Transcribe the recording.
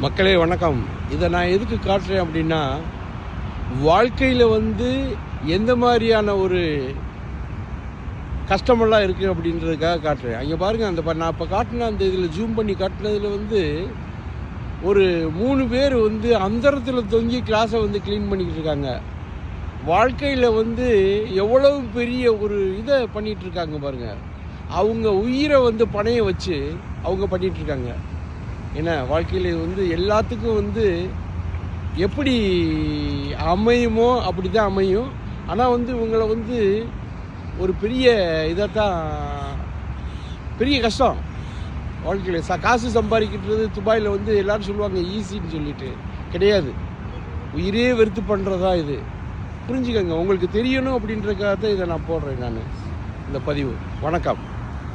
மக்களே வணக்கம். இதை நான் எதுக்கு காட்டுறேன் அப்படின்னா, வாழ்க்கையில் எந்த மாதிரியான ஒரு கஷ்டமெல்லாம் இருக்குது அப்படின்றதுக்காக காட்டுறேன். அங்கே பாருங்கள், நான் இப்போ காட்டின அந்த இதில் ஜூம் பண்ணி காட்டினதில் ஒரு 3 பேர் அந்தரத்தில் தொங்கி கிளாஸை க்ளீன் பண்ணிக்கிட்டு இருக்காங்க. வாழ்க்கையில் எவ்வளவு பெரிய ஒரு இதை பண்ணிகிட்ருக்காங்க பாருங்கள். அவங்க உயிரை பணைய வச்சு அவங்க பண்ணிகிட்ருக்காங்க. ஏன்னா வாழ்க்கையில் எல்லாத்துக்கும் எப்படி அமையுமோ அப்படி தான் அமையும். ஆனால் இவங்களை ஒரு பெரிய இதைத்தான், பெரிய கஷ்டம் வாழ்க்கையில். காசு சம்பாதிக்கிறது துபாயில் எல்லோரும் சொல்லுவாங்க ஈஸின்னு சொல்லிட்டு. கிடையாது, உயிரே வெறுத்து பண்ணுறதா இது. புரிஞ்சுக்கங்க, உங்களுக்கு தெரியணும் அப்படின்றதுக்காக தான் இதை நான் போடுறேன். நான் இந்த பதிவு. வணக்கம்.